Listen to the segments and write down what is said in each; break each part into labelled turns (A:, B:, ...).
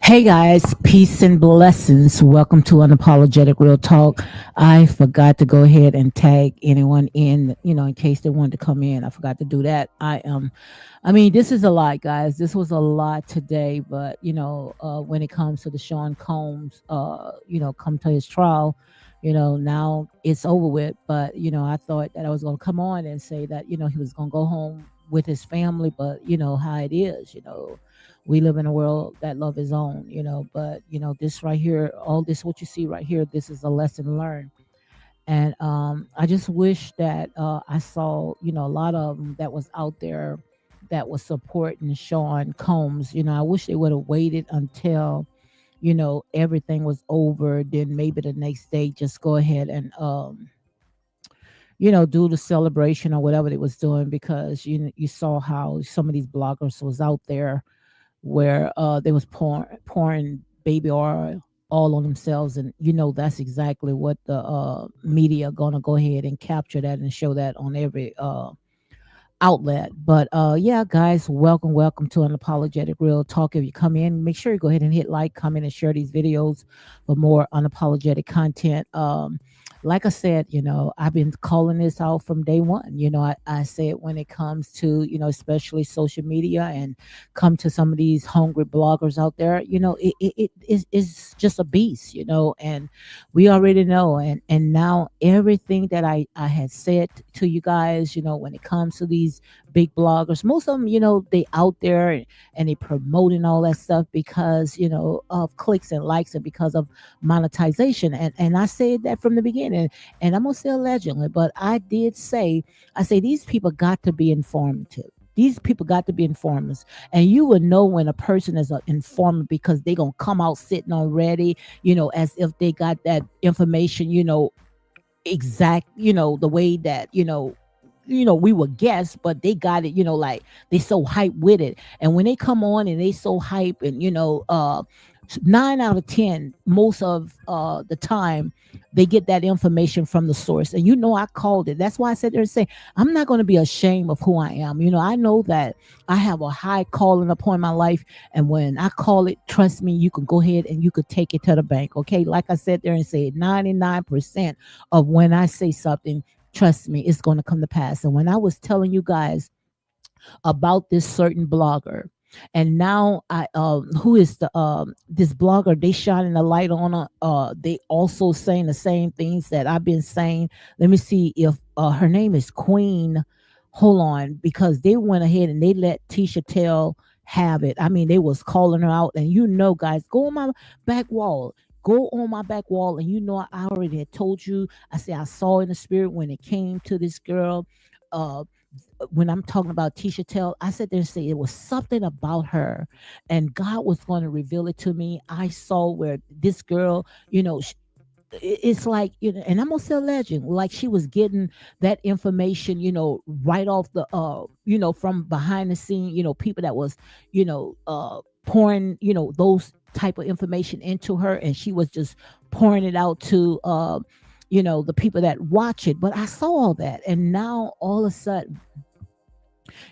A: Hey guys, peace and blessings. Welcome to Unapologetic Real Talk. I forgot to go ahead and tag anyone in, in case they wanted to come in. I forgot to do that. This is a lot, guys. This was a lot today, but when it comes to the Sean Combs, come to his trial, now it's over with. But, I thought that I was going to come on and say that, he was going to go home with his family, but you know how it is, we live in a world that love his own, but this right here, all this what you see right here, this is a lesson learned. And I just wish that I saw, a lot of them that was out there that was supporting Sean Combs. I wish they would have waited until everything was over, then maybe the next day just go ahead and do the celebration or whatever they was doing, because you saw how some of these bloggers was out there where they was pouring baby oil all on themselves, and that's exactly what the media gonna go ahead and capture that and show that on every outlet. But yeah, guys, welcome to Unapologetic Real Talk. If you come in, make sure you go ahead and hit like, comment, and share these videos for more unapologetic content. Like I said, I've been calling this out from day one. I say it when it comes to, especially social media, and come to some of these hungry bloggers out there. It's just a beast, and we already know. And now everything that I had said to you guys, when it comes to these big bloggers, most of them, they out there and they promoting all that stuff because, of clicks and likes, and because of monetization. And I said that from the beginning, and I'm gonna say allegedly, but I say these people got to be informative. These people got to be informers, and you would know when a person is an informer because they gonna come out sitting on ready, as if they got that information, exact, the way that we would guess, but they got it, like they so hype with it. And when they come on and they so hype, and 9 out of 10, most of the time, they get that information from the source. And I called it. That's why I said there and say I'm not going to be ashamed of who I am. I know that I have a high calling upon my life, and when I call it, trust me, you can go ahead and you could take it to the bank. Okay, like I said there and say 99% of when I say something, trust me, it's going to come to pass. And when I was telling you guys about this certain blogger, and now I who is the this blogger, they shining a light on her, they also saying the same things that I've been saying. Let me see if her name is Queen. Hold on, because they went ahead and they let Tisha Tell have it. I mean, they was calling her out, and guys, go on my back wall. Go on my back wall, and I already had told you. I said I saw in the spirit when it came to this girl. Uh, when I'm talking about Tisha Tell, I sat there and say it was something about her, and God was going to reveal it to me. I saw where this girl, it's like, and I'm gonna say a legend, like she was getting that information, right off the, from behind the scene, people that was, pouring, those type of information into her, and she was just pouring it out to, the people that watch it. But I saw all that, and now all of a sudden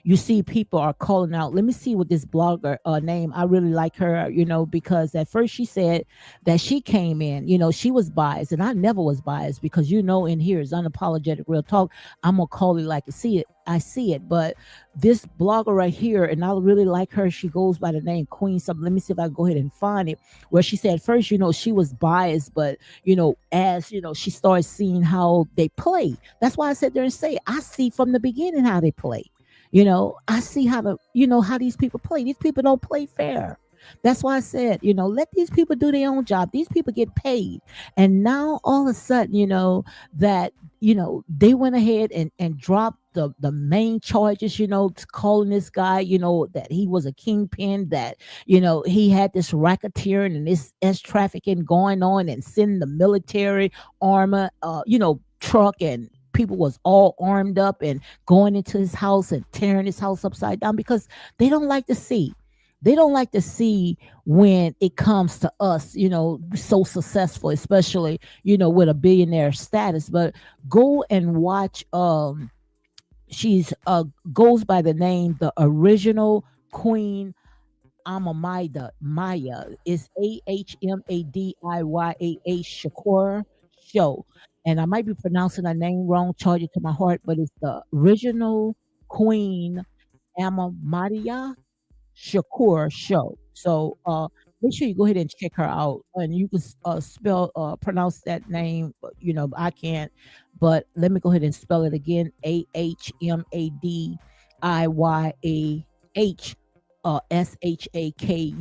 A: you see people are calling out. Let me see what this blogger name. I really like her, because at first she said that she came in, she was biased, and I never was biased, because in here is Unapologetic Real Talk. I'm gonna call it like I see it. I see it. But this blogger right here, and I really like her. She goes by the name Queen something. Let me see if I can go ahead and find it. Where she said first, she was biased, but as she started seeing how they play. That's why I sat there and say I see from the beginning how they play. I see how how these people play. These people don't play fair. That's why I said, let these people do their own job. These people get paid. And now all of a sudden, that, they went ahead and dropped the main charges, calling this guy, that he was a kingpin, that, he had this racketeering and this trafficking going on, and sending the military armor, truck, and people was all armed up and going into his house and tearing his house upside down, because they don't like to see. They don't like to see when it comes to us, so successful, especially, with a billionaire status. But go and watch, she's goes by the name the original Queen Maya is Ahmadiya Shakur show. And I might be pronouncing her name wrong, charge it to my heart, but it's the original Queen Amamadiya Shakur show. So make sure you go ahead and check her out, and you can spell pronounce that name. I can't, but let me go ahead and spell it again: Ahmadiya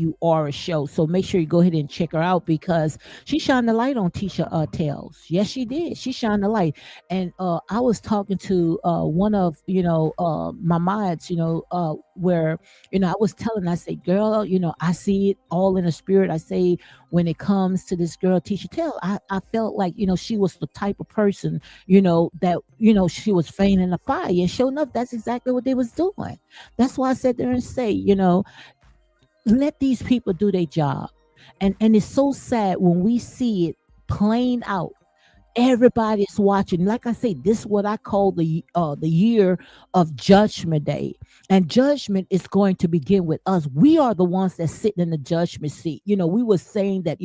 A: Shakur show. So make sure you go ahead and check her out because she shined the light on Tisha Tales. Yes, she did. She shined the light. And I was talking to one of my mods, where I was telling, I say, girl, I see it all in the spirit. I say, when it comes to this girl, Tisha Tell, I felt like, she was the type of person, that, she was feigning the fire. And sure enough, that's exactly what they was doing. That's why I sat there and say, let these people do their job. And it's so sad when we see it playing out. Everybody's watching. Like I say, this is what I call the year of Judgment Day, and judgment is going to begin with us. We are the ones that sitting in the judgment seat. We were saying that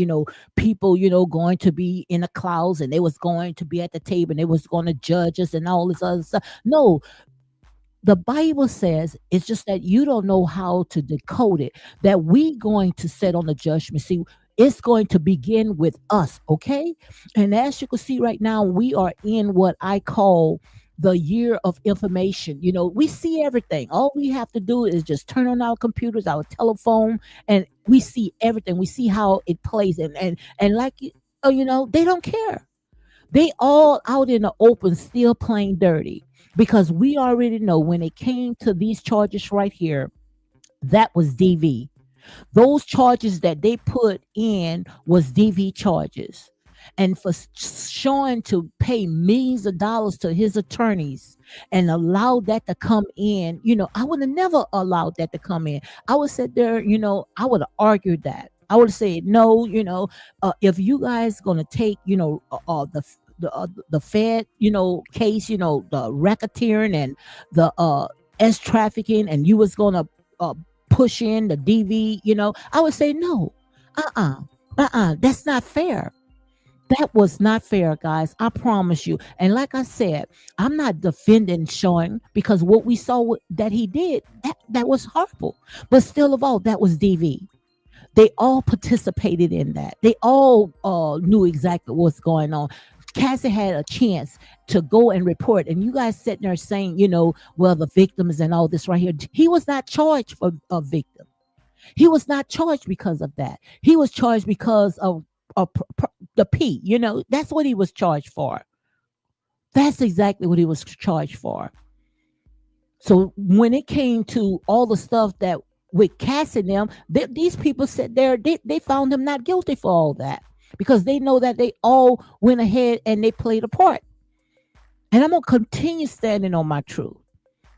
A: people going to be in the clouds, and they was going to be at the table, and they was going to judge us and all this other stuff. No, the Bible says it's just that you don't know how to decode it, that we going to sit on the judgment seat. It's going to begin with us, okay? And as you can see right now, we are in what I call the year of information. We see everything. All we have to do is just turn on our computers, our telephone, and we see everything. We see how it plays, and like they don't care. They all out in the open, still playing dirty, because we already know when it came to these charges right here, that was DV. Those charges that they put in was DV charges. And for Sean to pay millions of dollars to his attorneys and allow that to come in, I would have never allowed that to come in. I would sit there, I would have argued that. I would have said, no, if you guys gonna take, the Fed, case, the racketeering and the S trafficking, and you was gonna push in the DV, I would say no. That's not fair. That was not fair, guys. I promise you. And like I said, I'm not defending Sean, because what we saw that he did, that was horrible. But still of all, that was DV. They all participated in that. They all knew exactly what's going on. Cassie had a chance to go and report, and you guys sitting there saying, well, the victims and all this right here. He was not charged for a victim. He was not charged because of that. He was charged because of the P. That's what he was charged for. That's exactly what he was charged for. So when it came to all the stuff that with Cass and them, these people sat there, they found him not guilty for all that, because they know that they all went ahead and they played a part. And I'm going to continue standing on my truth.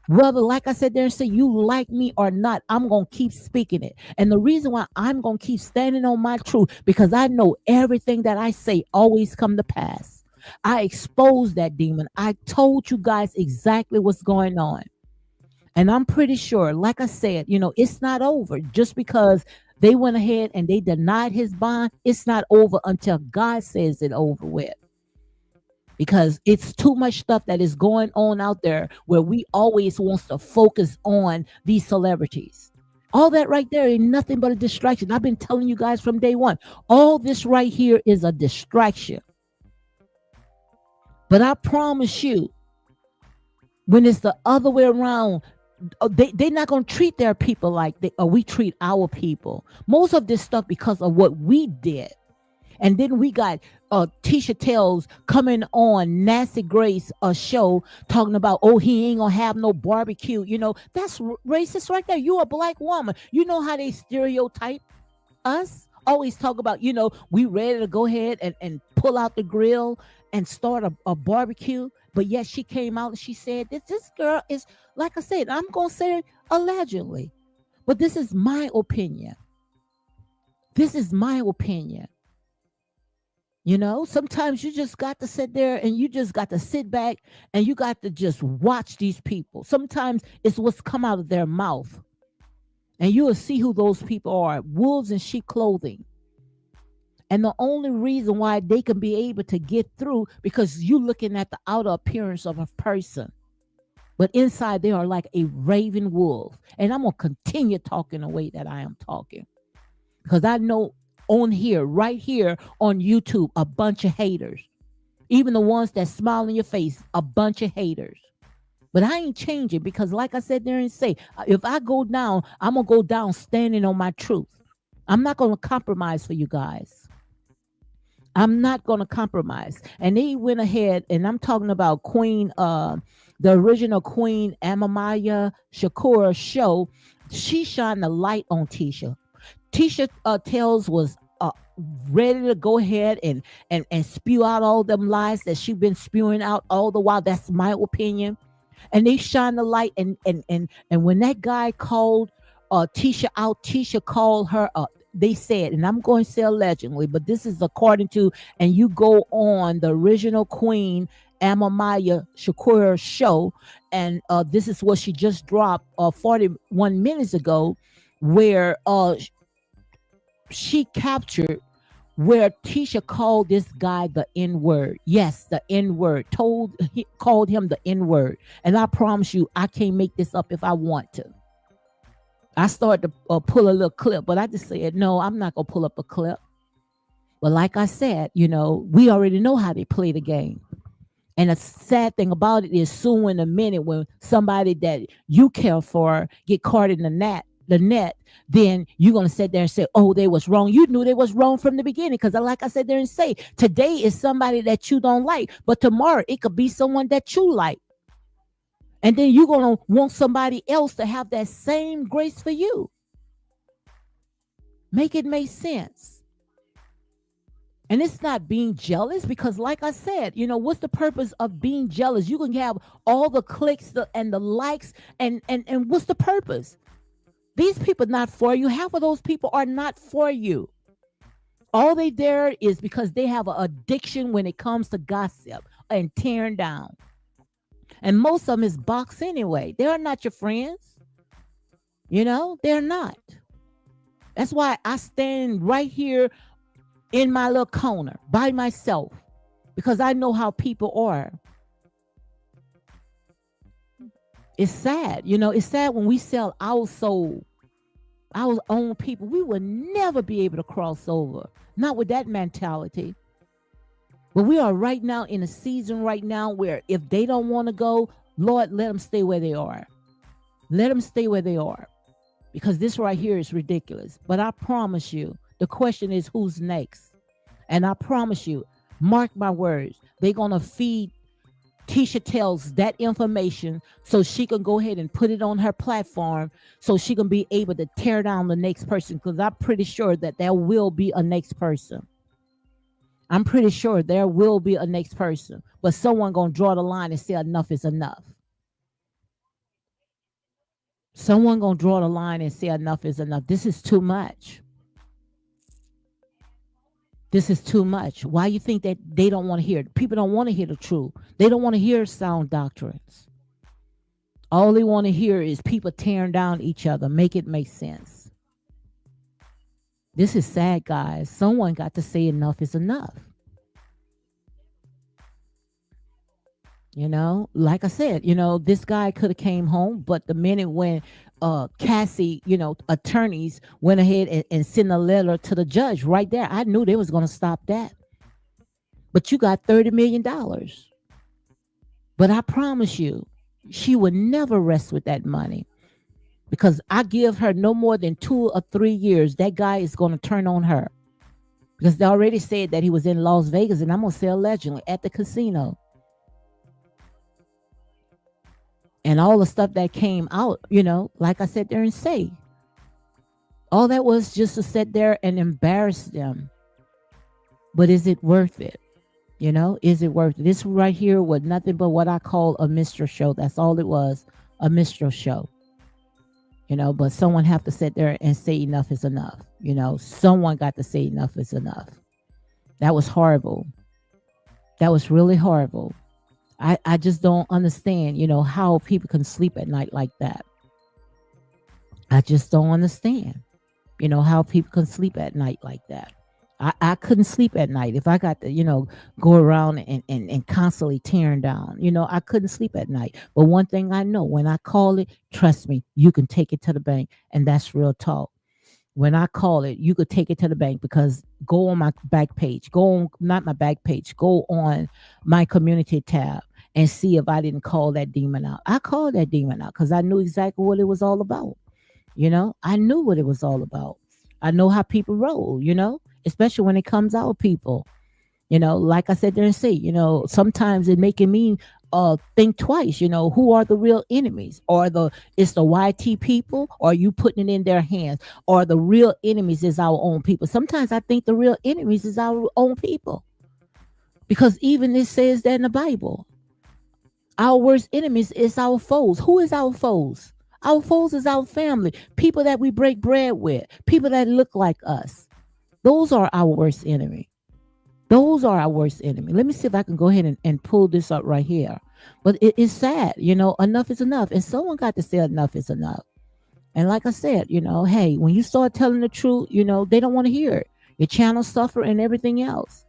A: Whether, like I said there and say, you like me or not, I'm going to keep speaking it. And the reason why I'm going to keep standing on my truth, because I know everything that I say always come to pass. I exposed that demon. I told you guys exactly what's going on. And I'm pretty sure, like I said, it's not over. Just because they went ahead and they denied his bond, it's not over until God says it over with. Because it's too much stuff that is going on out there where we always wants to focus on these celebrities. All that right there ain't nothing but a distraction. I've been telling you guys from day one. All this right here is a distraction. But I promise you, when it's the other way around, they're not going to treat their people like we treat our people. Most of this stuff because of what we did. And then we got Tisha Tells coming on Nancy Grace show talking about, oh, he ain't gonna have no barbecue. That's racist right there. You a black woman. You know how they stereotype us? Always talk about, we ready to go ahead and pull out the grill and start a barbecue. But yet she came out and she said, this girl is, like I said, I'm going to say it allegedly. But this is my opinion. This is my opinion. Sometimes you just got to sit there and you just got to sit back and you got to just watch these people. Sometimes it's what's come out of their mouth. And you will see who those people are. Wolves in sheep clothing. And the only reason why they can be able to get through, because you're looking at the outer appearance of a person, but inside they are like a raven wolf. And I'm going to continue talking the way that I am talking, because I know on here, right here on YouTube, a bunch of haters. Even the ones that smile in your face, a bunch of haters. But I ain't changing, because like I said there and say, if I go down, I'm going to go down standing on my truth. I'm not going to compromise for you guys. I'm not going to compromise. And they went ahead, and I'm talking about the original Queen Amamaya Shakur show. She shined the light on Tisha. Tisha Tells was ready to go ahead and spew out all them lies that she been spewing out all the while. That's my opinion. And they shine the light, and when that guy called Tisha out, Tisha called her up. They said, and I'm going to say allegedly, but this is according to, and you go on the original Queen Amamaya Shakur show, and this is what she just dropped 41 minutes ago, where she captured where Tisha called this guy the N-word. Yes, the N-word. Called him the N-word. And I promise you, I can't make this up if I want to. I started to pull a little clip, but I just said, no, I'm not going to pull up a clip. But like I said, we already know how they play the game. And the sad thing about it is, soon in a minute, when somebody that you care for get caught in the net, then you're going to sit there and say, oh, they was wrong. You knew they was wrong from the beginning, because like I said there and say, today is somebody that you don't like, but tomorrow it could be someone that you like. And then you're going to want somebody else to have that same grace for you. Make it make sense. And it's not being jealous, because like I said, what's the purpose of being jealous? You can have all the clicks and the likes, and what's the purpose? These people are not for you. Half of those people are not for you. All they there is because they have an addiction when it comes to gossip and tearing down. And most of them is box anyway. They are not your friends. They're not. That's why I stand right here in my little corner by myself, because I know how people are. It's sad. It's sad when we sell our soul, our own people. We will never be able to cross over. Not with that mentality. But we are right now in a season right now where if they don't want to go, Lord, let them stay where they are. Let them stay where they are. Because this right here is ridiculous. But I promise you, the question is, who's next? And I promise you, mark my words, they're going to feed Tisha Tells that information so she can go ahead and put it on her platform, so she can be able to tear down the next person. Because I'm pretty sure that there will be a next person. I'm pretty sure there will be a next person, but someone going to draw the line and say enough is enough. Someone going to draw the line and say enough is enough. This is too much. This is too much. Why you think that they don't want to hear it? People don't want to hear the truth. They don't want to hear sound doctrines. All they want to hear is people tearing down each other. Make it make sense. This is sad, guys. Someone got to say enough is enough. Like I said, this guy could have came home, but the minute when Cassie, attorneys went ahead and sent a letter to the judge right there, I knew they was going to stop that. But you got $30 million. But I promise you, she would never rest with that money. Because I give her no more than 2 or 3 years, that guy is going to turn on her. Because they already said that he was in Las Vegas, and I'm going to say allegedly, at the casino. And all the stuff that came out, like I said there and say, all that was just to sit there and embarrass them. But is it worth it? Is it worth it? This right here was nothing but what I call a minstrel show. That's all it was, a minstrel show. But someone have to sit there and say enough is enough. Someone got to say enough is enough. That was horrible. That was really horrible. I just don't understand, how people can sleep at night like that. I just don't understand, how people can sleep at night like that. I couldn't sleep at night if I got to, go around and constantly tearing down. I couldn't sleep at night. But one thing I know, when I call it, trust me, you can take it to the bank. And that's real talk. When I call it, you could take it to the bank, because go on my back page, go on, not my back page, go on my community tab and see if I didn't call that demon out. I called that demon out because I knew exactly what it was all about. I knew what it was all about. I know how people roll, especially when it comes out people. Like I said there and say, sometimes it making me think twice, who are the real enemies? Or it's the YT people, or are you putting it in their hands? Or the real enemies is our own people. Sometimes I think the real enemies is our own people. Because even it says that in the Bible. Our worst enemies is our foes. Who is our foes? Our foes is our family, people that we break bread with, people that look like us. Those are our worst enemy. Those are our worst enemy. Let me see if I can go ahead and pull this up right here. But it is sad, enough is enough. And someone got to say enough is enough. And like I said, hey, when you start telling the truth, they don't want to hear it. Your channel suffer and everything else.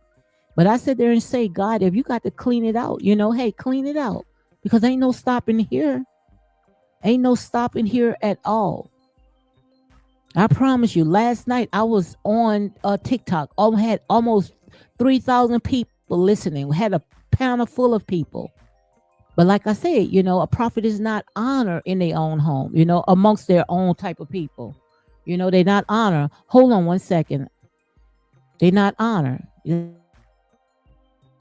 A: But I sit there and say, God, if you got to clean it out, hey, clean it out. Because ain't no stopping here. Ain't no stopping here at all. I promise you, last night I was on TikTok. Had almost 3,000 people listening. We had a panel full of people. But like I said, a prophet is not honored in their own home, amongst their own type of people. They're not honored. Hold on one second. They're not honored. Let me see if I can go ahead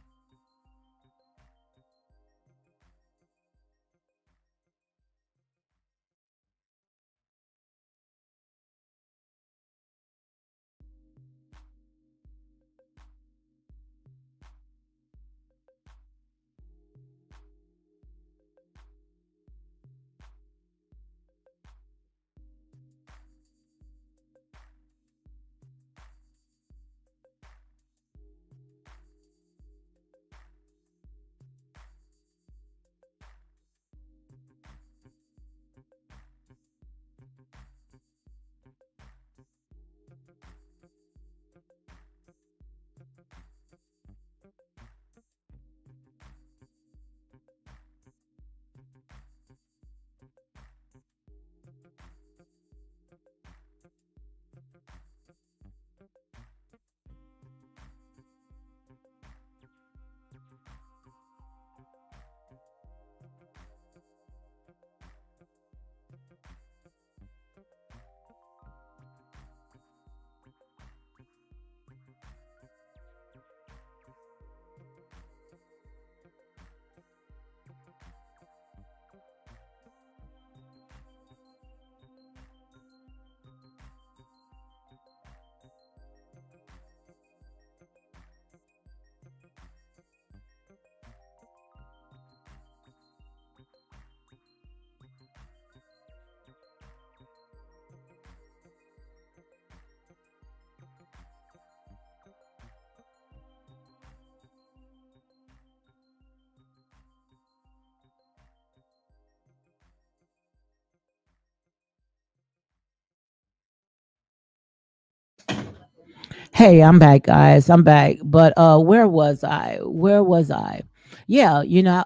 A: and pull this up right here. But it is sad, enough is enough. Hey, I'm back, guys. I'm back. But where was I? Where was I? Yeah,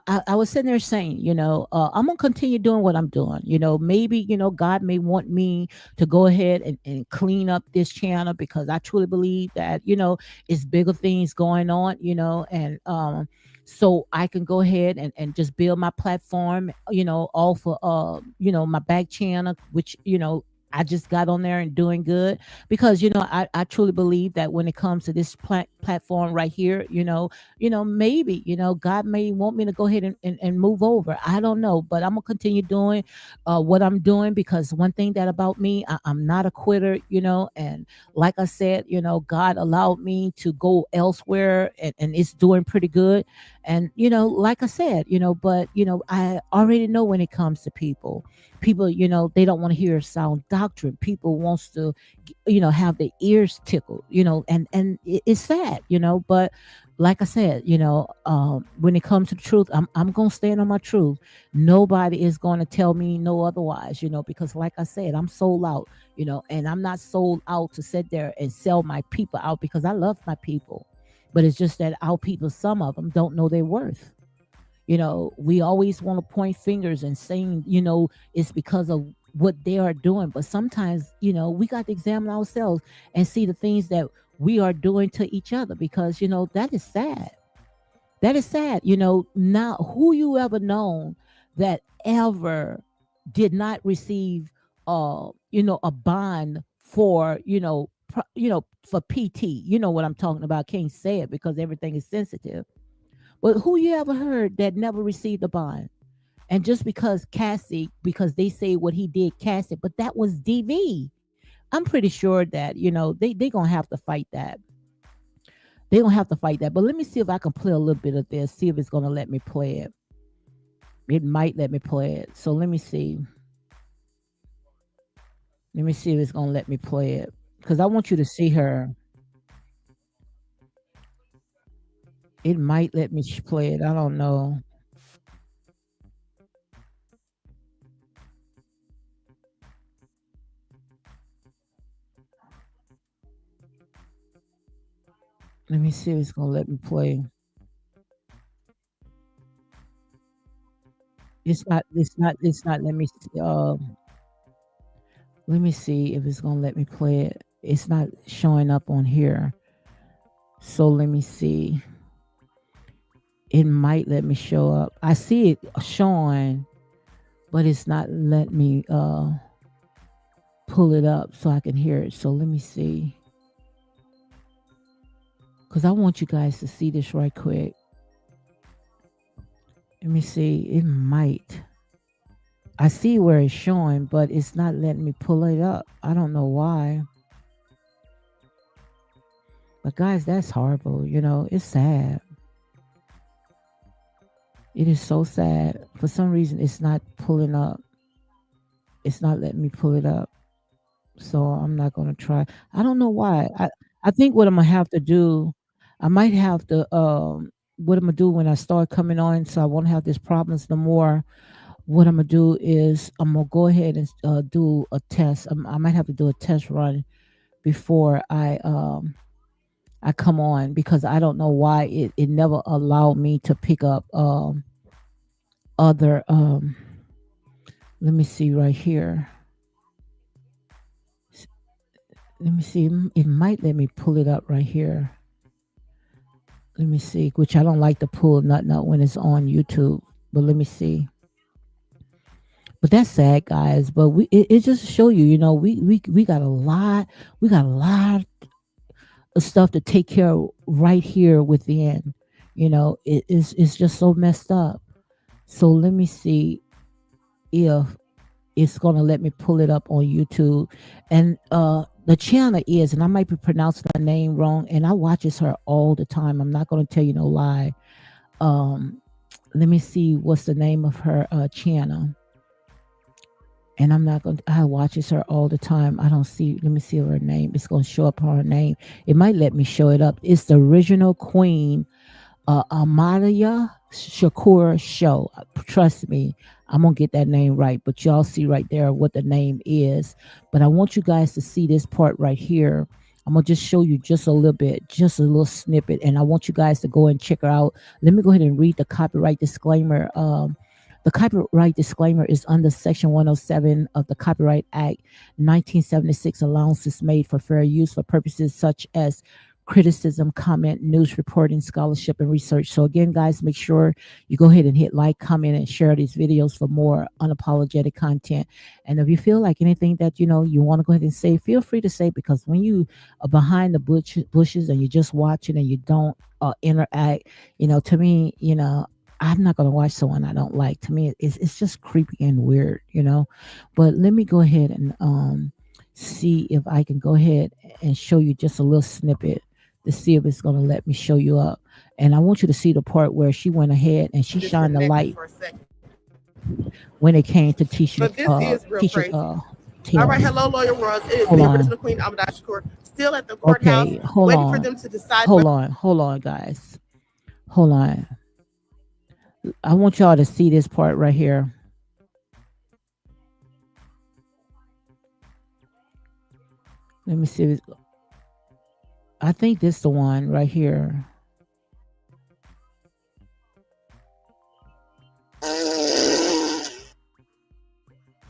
A: I was sitting there saying, I'm gonna continue doing what I'm doing. Maybe, God may want me to go ahead and clean up this channel, because I truly believe that, it's bigger things going on, and so I can go ahead and just build my platform, all for my back channel, which, I just got on there and doing good, because I truly believe that when it comes to this platform right here, maybe God may want me to go ahead and move over. I don't know, but I'm gonna continue doing what I'm doing, because one thing that about me, I'm not a quitter, and like I said, God allowed me to go elsewhere, and it's doing pretty good. And like I said, but I already know when it comes to people, they don't want to hear sound doctrine. People wants to, have their ears tickled, and it's sad, but like I said, when it comes to the truth, I'm gonna stand on my truth. Nobody is gonna tell me no otherwise, because like I said, I'm sold out, and I'm not sold out to sit there and sell my people out, because I love my people. But it's just that our people, some of them don't know their worth. We always want to point fingers and saying, it's because of what they are doing. But sometimes, we got to examine ourselves and see the things that we are doing to each other, because, that is sad. That is sad. Now, who you ever known that ever did not receive, a bond for, for PT? You know what I'm talking about. Can't say it because everything is sensitive. But who you ever heard that never received a bond? And just because Cassie, because they say what he did, Cassie, but that was DV. I'm pretty sure that, they going to have to fight that. They don't have to fight that. But let me see if I can play a little bit of this, see if it's going to let me play it. It might let me play it. So let me see. Let me see if it's going to let me play it. Because I want you to see her. It might let me play it. I don't know. Let me see if it's going to let me play. It's not let me see if it's gonna let me play it. It's not showing up on here. So let me see. It might let me show up. I see it showing, but it's not letting me pull it up so I can hear it. So let me see. Cause I want you guys to see this right quick. Let me see. It might. I see where it's showing, but it's not letting me pull it up. I don't know why. But guys, that's horrible. It's sad. It is so sad. For some reason, it's not pulling up. It's not letting me pull it up. So I'm not gonna try. I don't know why. I think what I'm gonna have to do, I might have to what I'm gonna do when I start coming on, so I won't have these problems no more. What I'm gonna do is I'm gonna go ahead and do a test. I might have to do a test run before I come on, because I don't know why it never allowed me to pick up other let me see right here. Let me see. It might let me pull it up right here. Let me see. Which I don't like to pull nothing up when it's on YouTube. But let me see. But that's sad, guys. But it just show you, we got a lot. We got a lot of stuff to take care of right here within. It's just so messed up. So let me see if it's gonna let me pull it up on YouTube. And the channel is, and I might be pronouncing her name wrong, and I watches her all the time. I'm not gonna tell you no lie. Um, Let me see what's the name of her channel. And I'm not gonna. I watches her all the time. I don't see. Let me see her name. It's gonna show up her name. It might let me show it up. It's the original Queen, Amalia Shakur Show. Trust me, I'm gonna get that name right. But y'all see right there what the name is. But I want you guys to see this part right here. I'm gonna just show you just a little bit, just a little snippet, and I want you guys to go and check her out. Let me go ahead and read the copyright disclaimer. The copyright disclaimer is under Section 107 of the Copyright Act 1976. Allowances made for fair use for purposes such as criticism, comment, news reporting, scholarship, and research. So again, guys, make sure you go ahead and hit like, comment, and share these videos for more unapologetic content. And if you feel like anything that you want to go ahead and say, feel free to say, because when you are behind the bushes and you're just watching and you don't interact, to me, I'm not going to watch someone I don't like. To me, it's just creepy and weird. But let me go ahead and see if I can go ahead and show you just a little snippet to see if it's going to let me show you up. And I want you to see the part where she went ahead and she shined the light when it came to
B: But this is real
A: teaching
B: crazy.
A: All
B: right, hello, Lawyer World. It is
A: Hold
B: the
A: on.
B: original Queen Amadash Court, still at the courthouse,
A: Okay, hold
B: waiting for
A: on.
B: them to decide.
A: Hold on, guys. Hold on. I want y'all to see this part right here. Let me see. I think this the one right here.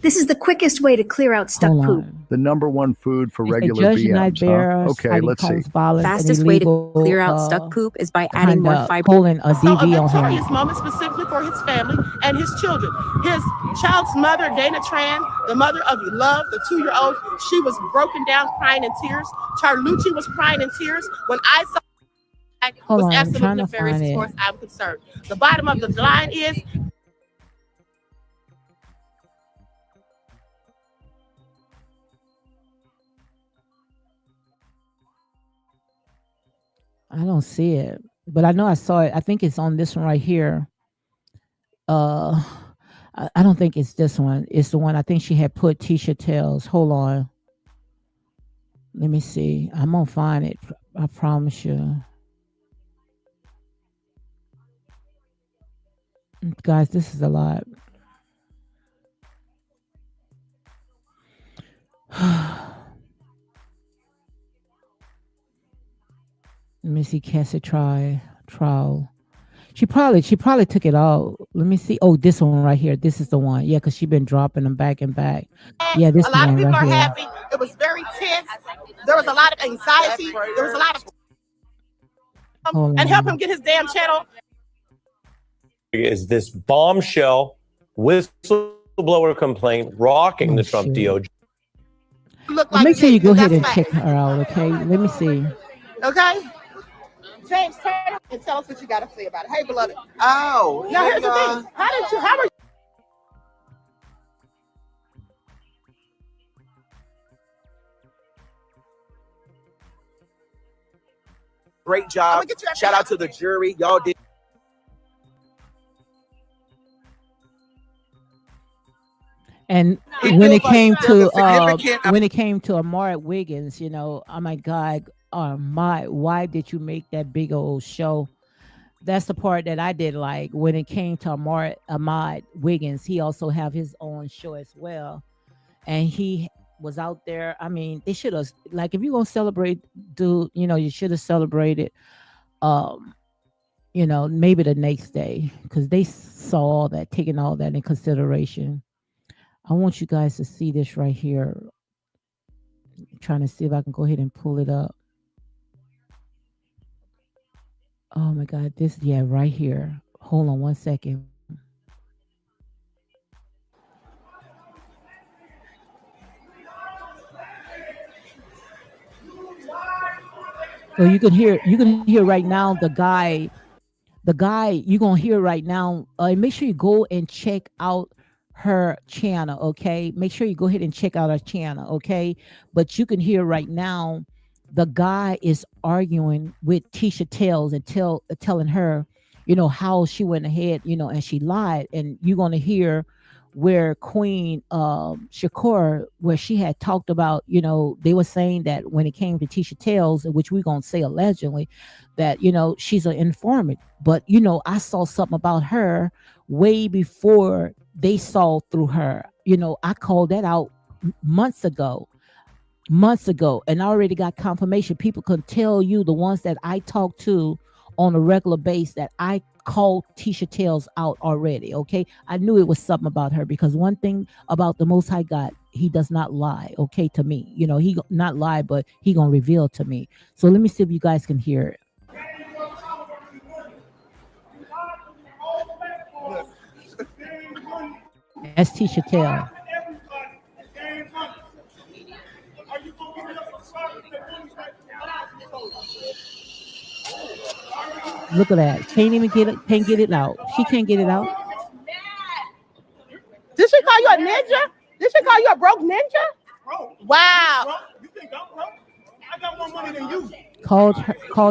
C: This is the quickest way to clear out stuck poop.
D: The number one food for
A: It's a
D: regular
A: judge denied
D: BMs,
A: bear,
D: huh? Okay, let's see.
A: violence and
C: Fastest way to
A: illegal
C: clear out stuck poop is by adding more
A: conduct,
C: fiber.
A: pulling a
B: So a
A: DV on
B: victorious
A: him.
B: moment specifically for his family and his children. His child's mother, Dana Tran, the mother of Love, the 2-year-old, she was broken down, crying in tears. Charlucci was crying in tears when I saw
A: Hold
B: was
A: on, I'm
B: absolutely
A: trying to
B: nefarious
A: find
B: as far
A: it.
B: as I'm concerned. The bottom of the line is
A: I don't see it, but I know I saw it. I think it's on this one right here. Uh, I don't think it's this one. It's the one I think she had put Tisha Tells. Hold on. Let me see. I'm gonna find it. I promise you. Guys, this is a lot. Let me see. Cassie trial. She probably took it out. Let me see. Oh, this one right here. This is the one. Yeah, because she been dropping them back and back. Yeah, this
B: a lot of
A: one
B: people
A: right
B: are
A: here.
B: happy. It was very tense. There was a lot of anxiety. There was a lot of and help him get his damn channel.
E: Is this bombshell whistleblower complaint rocking the Trump DOJ?
A: Make sure you go ahead and check her out, okay? Let me see.
B: Okay? James, turn and tell us what you got to say about it. Hey, beloved.
F: Oh.
B: Now, here's the thing. How were you?
F: Great job. Shout out to the jury. Y'all did.
A: And when it came to Amara Wiggins, you know, oh my God, why did you make that big old show? That's the part that I did like. When it came to Ahmad Wiggins, he also have his own show as well, and he was out there. I mean, they should have, like, if you're gonna celebrate, dude, you know, you should have celebrated, you know, maybe the next day, because they saw all that, taking all that in consideration. I want you guys to see this right here. I'm trying to see if I can go ahead and pull it up. Oh my God, this, yeah, right here. Hold on one second. So you can hear right now the guy you're gonna hear right now. Make sure you go and check out her channel, okay? Make sure you go ahead and check out her channel, okay? But you can hear right now the guy is arguing with Tisha Tells and telling her, you know, how she went ahead, you know, and she lied. And you're gonna hear where Queen Shakur, where she had talked about, you know, they were saying that when it came to Tisha Tells, which we're gonna say allegedly, that, you know, she's an informant. But, you know, I saw something about her way before they saw through her. You know, I called that out months ago, and I already got confirmation. People can tell you, the ones that I talk to on a regular basis, that I called Tisha Tells out already. Okay, I knew it was something about her, because one thing about the Most High God, he does not lie. Okay, to me, you know, he not lie, but he gonna reveal to me. So let me see if you guys can hear it. That's Tisha Tell. Look at that. Can't get it out. She can't get it out.
B: Did she call you a ninja? Did she call you a broke ninja? Wow.
F: You think I'm broke? I got more money than you.
A: Called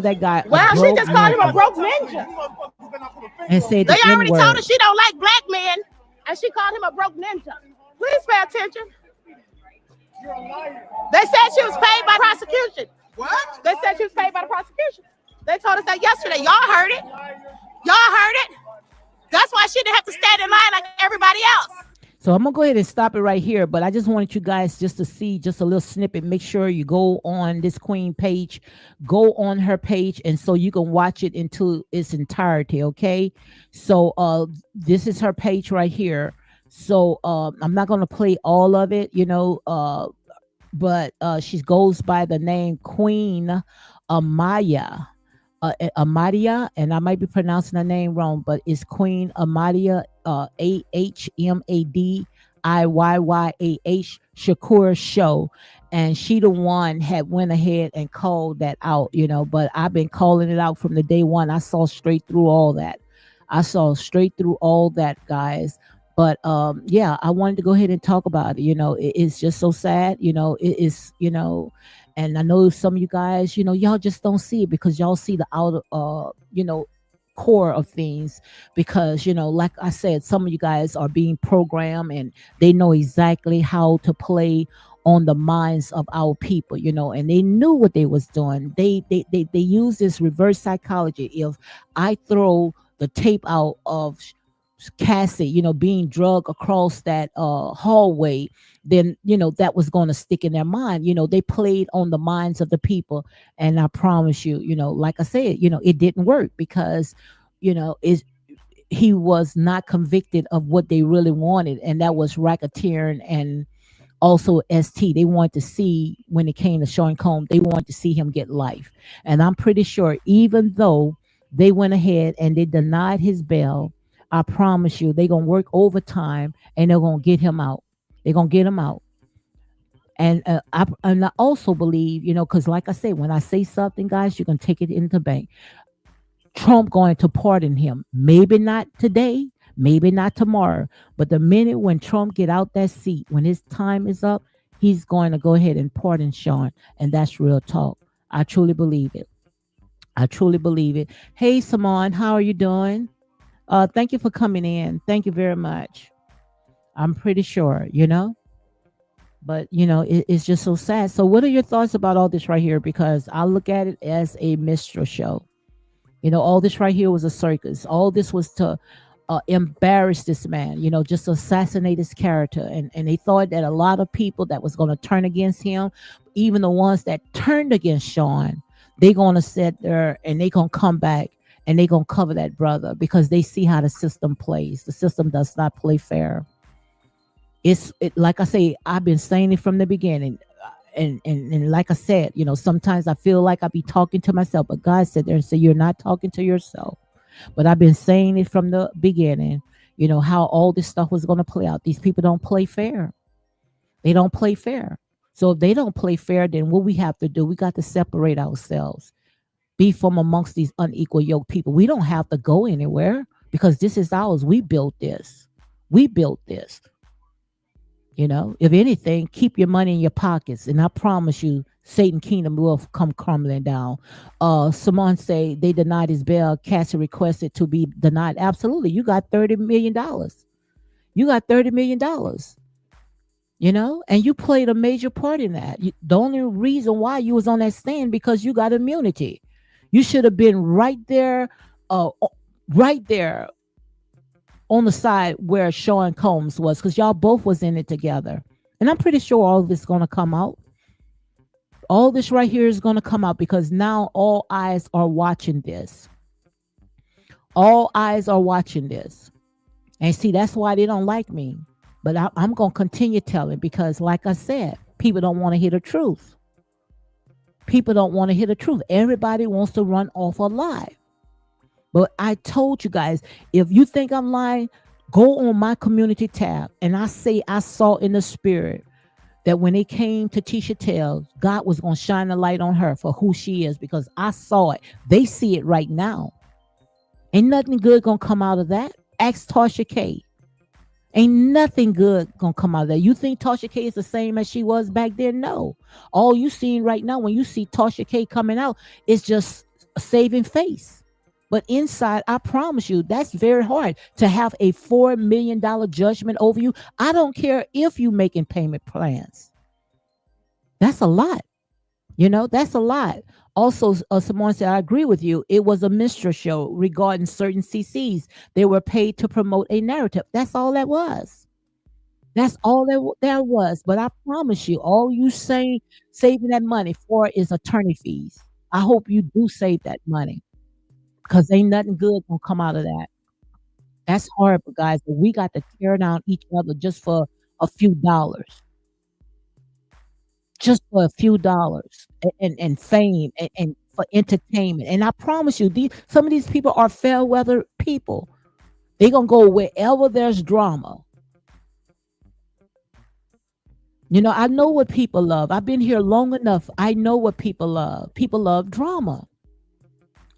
A: that guy.
B: Wow, she just called him a broke ninja.
A: And said
B: they
A: the
B: already
A: N-word.
B: told her she don't like black men, and she called him a broke ninja. Please pay attention. They said she was paid by prosecution. What? They said she was paid by the prosecution. They told us that yesterday. Y'all heard it. Y'all heard it. That's why she didn't have to stand in line like everybody else.
A: So I'm gonna go ahead and stop it right here, but I just wanted you guys just to see just a little snippet. Make sure you go on this queen page, go on her page, and so you can watch it into its entirety. Okay, so this is her page right here. So I'm not gonna play all of it, but she goes by the name Queen Amaya. Amadia, and I might be pronouncing her name wrong, but it's Queen Amadia, AHMADIYYAH Shakur Show, and she the one had went ahead and called that out, but I've been calling it out from the day one. I saw straight through all that. Guys. But yeah, I wanted to go ahead and talk about it. It's just so sad. It is, and I know some of you guys, y'all just don't see it because y'all see the outer, core of things. Because, like I said, some of you guys are being programmed and they know exactly how to play on the minds of our people, and they knew what they was doing. They use this reverse psychology. If I throw the tape out of Cassie, being drugged across that hallway, then that was going to stick in their mind. They played on the minds of the people, and I promise you, like I said, it didn't work because he was not convicted of what they really wanted, and that was racketeering and also ST. They wanted to see, when it came to Sean Combs, they wanted to see him get life. And I'm pretty sure, even though they went ahead and they denied his bail, I promise you, they're going to work overtime and they're going to get him out. They're going to get him out. And I also believe, because like I said, when I say something, guys, you can take it into the bank. Trump going to pardon him. Maybe not today, maybe not tomorrow. But the minute when Trump get out that seat, when his time is up, he's going to go ahead and pardon Sean. And that's real talk. I truly believe it. Hey, Simone, how are you doing? Thank you for coming in. Thank you very much. I'm pretty sure, but it's just so sad. So what are your thoughts about all this right here? Because I look at it as a minstrel show. All this right here was a circus. All this was to embarrass this man, just assassinate his character. And they thought that a lot of people that was going to turn against him, even the ones that turned against Sean, they're going to sit there and they're going to come back and they're going to cover that brother because they see how the system plays. The system does not play fair. Like I say, I've been saying it from the beginning. And like I said, sometimes I feel like I be talking to myself, but God said there and said, you're not talking to yourself. But I've been saying it from the beginning, how all this stuff was going to play out. These people don't play fair. They don't play fair. So if they don't play fair, then what we have to do, we got to separate ourselves. Be from amongst these unequal yoked people. We don't have to go anywhere because this is ours. We built this. If anything, keep your money in your pockets. And I promise you, Satan kingdom will come crumbling down. Simone say they denied his bail. Cassie requested to be denied. Absolutely. You got $30 million. And you played a major part in that. The only reason why you was on that stand because you got immunity. You should have been right there on the side where Sean Combs was, because y'all both was in it together. And I'm pretty sure all of this is going to come out. All this right here is going to come out because now all eyes are watching this. And see, that's why they don't like me. But I'm going to continue telling because, like I said, people don't want to hear the truth. Everybody wants to run off a lie. But I told you guys, if you think I'm lying, go on my community tab. And I say I saw in the spirit that when it came to Tisha Tales, God was going to shine a light on her for who she is because I saw it. They see it right now. Ain't nothing good going to come out of that. Ask Tasha K. Ain't nothing good gonna come out of that. You think Tasha K is the same as she was back then? No. All you seeing right now when you see Tasha K coming out is just a saving face. But inside, I promise you, that's very hard to have a $4 million judgment over you. I don't care if you making payment plans. That's a lot. That's a lot. Also, someone said, I agree with you. It was a minstrel show regarding certain CCs. They were paid to promote a narrative. That's all that was. That's all that was. But I promise you, all you saving that money for is attorney fees. I hope you do save that money because ain't nothing good gonna come out of that. That's horrible, guys. But we got to tear down each other just for a few dollars. Just for a few dollars and fame and for entertainment. And I promise you, some of these people are fair weather people. They're gonna go wherever there's drama. I know what people love. I've been here long enough. I know what people love. People love drama.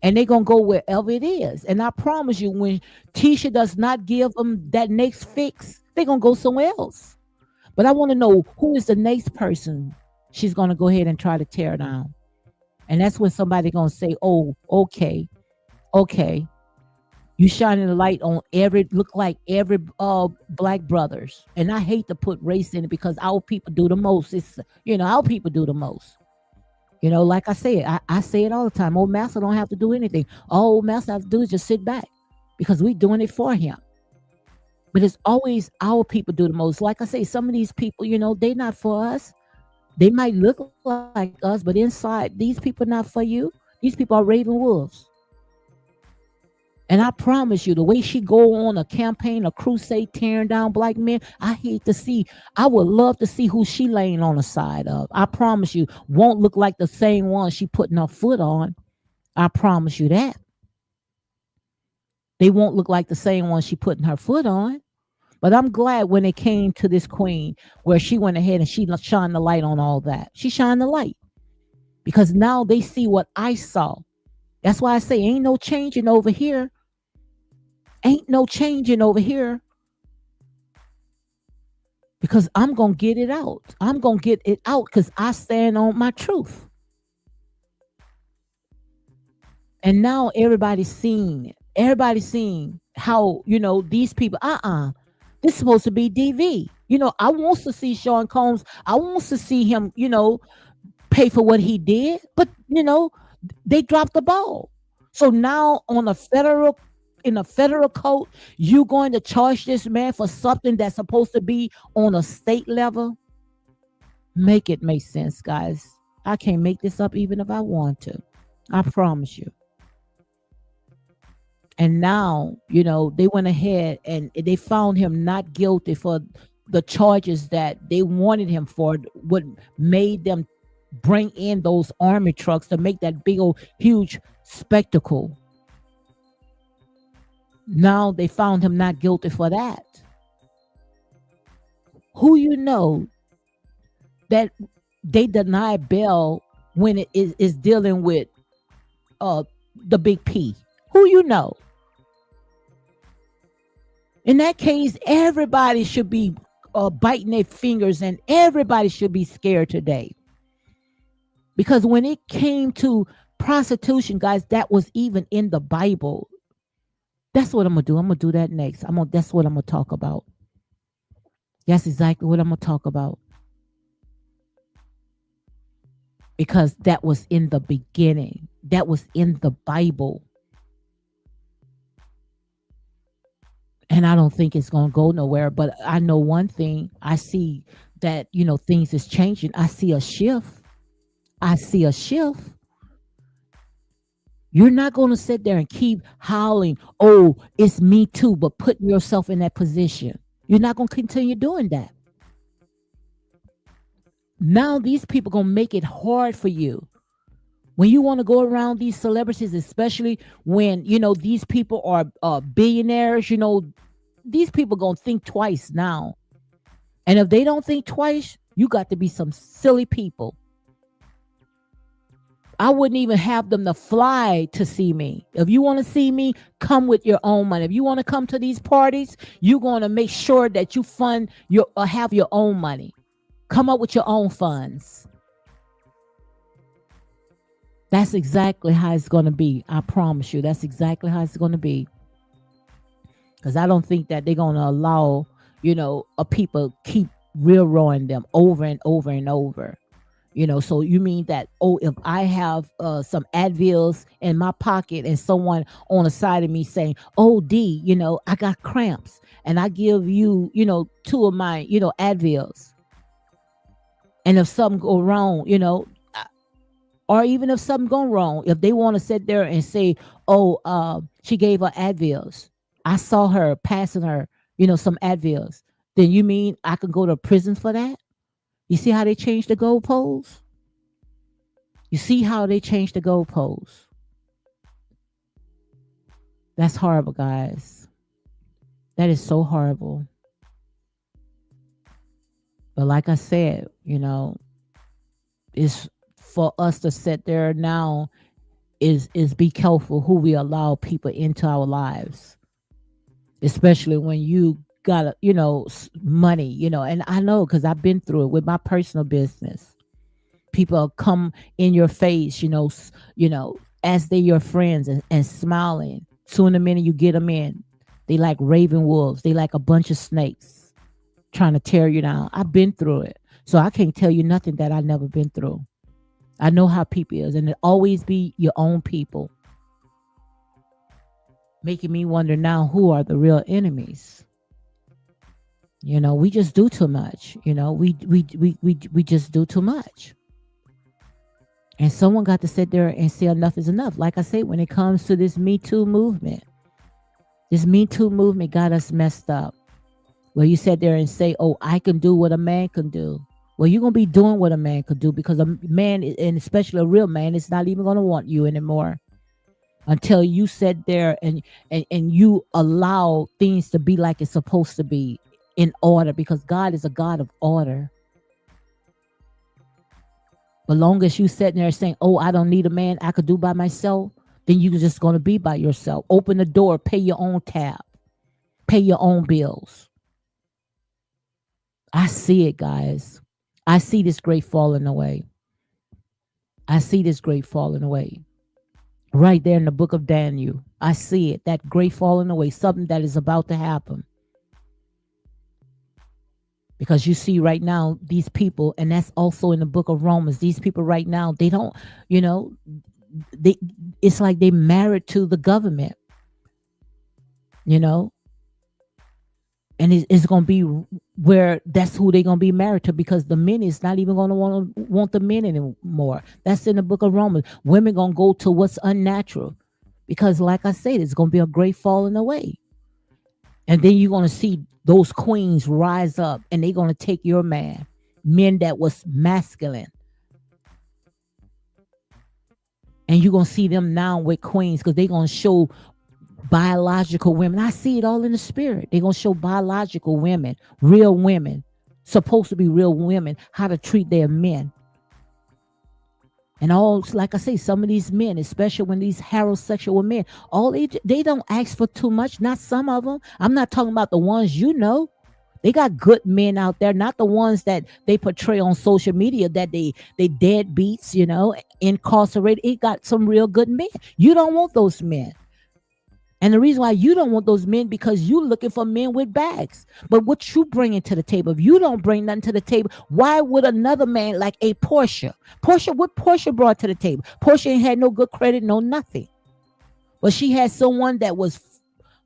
A: And they're gonna go wherever it is. And I promise you, when Tisha does not give them that next fix, they're gonna go somewhere else. But I want to know who is the next person she's gonna go ahead and try to tear down. And that's when somebody gonna say, oh, okay. You shining the light on every black brothers. And I hate to put race in it because our people do the most. It's our people do the most. Like I said, I say it all the time. Old Master don't have to do anything. All Old Master have to do is just sit back because we doing it for him. But it's always our people do the most. Like I say, some of these people, they not for us. They might look like us, but inside, these people not for you. These people are raven wolves. And I promise you, the way she go on a campaign, a crusade, tearing down black men, I would love to see who she laying on the side of. I promise you, won't look like the same one she putting her foot on. I promise you that. They won't look like the same one she putting her foot on. But I'm glad when it came to this queen where she went ahead and she shined the light on all that. She shined the light because now they see what I saw. That's why I say ain't no changing over here. Ain't no changing over here because I'm going to get it out. I'm going to get it out because I stand on my truth. And now everybody's seeing it. Everybody's seeing how, these people, this is supposed to be DV. I want to see Sean Combs. I want to see him, pay for what he did. But, they dropped the ball. So now in a federal court, you going to charge this man for something that's supposed to be on a state level? Make it make sense, guys. I can't make this up even if I want to. I promise you. And now, they went ahead and they found him not guilty for the charges that they wanted him for, what made them bring in those army trucks to make that big old huge spectacle. Now they found him not guilty for that. Who that they deny bail when it is dealing with the big P? Who? In that case, everybody should be biting their fingers and everybody should be scared today. Because when it came to prostitution, guys, that was even in the Bible. That's what I'm going to do. I'm going to do that next. That's what I'm going to talk about. That's exactly what I'm going to talk about. Because that was in the beginning. That was in the Bible. And I don't think it's going to go nowhere. But I know one thing. I see that, things is changing. I see a shift. You're not going to sit there and keep howling, oh, it's me too, but putting yourself in that position. You're not going to continue doing that. Now these people are going to make it hard for you. When you want to go around these celebrities, especially when, these people are billionaires, these people going to think twice now. And if they don't think twice, you got to be some silly people. I wouldn't even have them to fly to see me. If you want to see me, come with your own money. If you want to come to these parties, you're going to make sure that you have your own money. Come up with your own funds. That's exactly how it's going to be. I promise you, that's exactly how it's going to be. Because I don't think that they're going to allow, a people keep railroading them over and over and over. So you mean that, oh, if I have some Advils in my pocket and someone on the side of me saying, oh, D, I got cramps, and I give you, two of my, Advils. And if something go wrong, or even if something go wrong, if they want to sit there and say, oh, she gave her Advils, I saw her passing her, some Advils, then you mean I can go to prison for that? You see how they changed the goalposts? You see how they changed the goalposts? That's horrible, guys. That is so horrible. But like I said, it's for us to sit there now is be careful who we allow people into our lives, especially when you got money, and I know because I've been through it with my personal business. People come in your face, as they your friends and smiling. Soon the minute you get them in, they like raven wolves. They like a bunch of snakes trying to tear you down. I've been through it, so I can't tell you nothing that I've never been through. I know how people is, and it always be your own people. Making me wonder now who are the real enemies. We just do too much. We just do too much. And someone got to sit there and say enough is enough. Like I say, when it comes to this Me Too movement got us messed up. Where you sit there and say, oh, I can do what a man can do. Well, you're going to be doing what a man could do, because a man, and especially a real man, is not even going to want you anymore until you sit there and you allow things to be like it's supposed to be, in order, because God is a God of order. But long as you sitting there saying, oh, I don't need a man, I could do by myself, then you're just going to be by yourself. Open the door, pay your own tab, pay your own bills. I see it, guys. I see this great falling away. I see this great falling away. Right there in the book of Daniel. I see it, that great falling away, something that is about to happen. Because you see right now, these people, and that's also in the book of Romans, these people right now, they don't, it's like they married to the government, and it's going to be where that's who they're going to be married to, because the men is not even going to want the men anymore. That's in the book of Romans. Women going to go to what's unnatural, because like I said, it's going to be a great falling away. And then you're going to see those queens rise up, and they're going to take your men that was masculine. And you're going to see them now with queens, because they're going to show biological women. I see it all in the spirit. They're going to show biological women, real women, supposed to be real women, how to treat their men. And all, like I say, some of these men, especially when these heterosexual men, they don't ask for too much. Not some of them. I'm not talking about the ones They got good men out there, not the ones that they portray on social media that they deadbeats, incarcerated. It got some real good men. You don't want those men. And the reason why you don't want those men, because you're looking for men with bags. But what you bringing to the table, if you don't bring nothing to the table, why would another man like a Portia? What Portia brought to the table? Portia ain't had no good credit, no nothing. But she had someone that was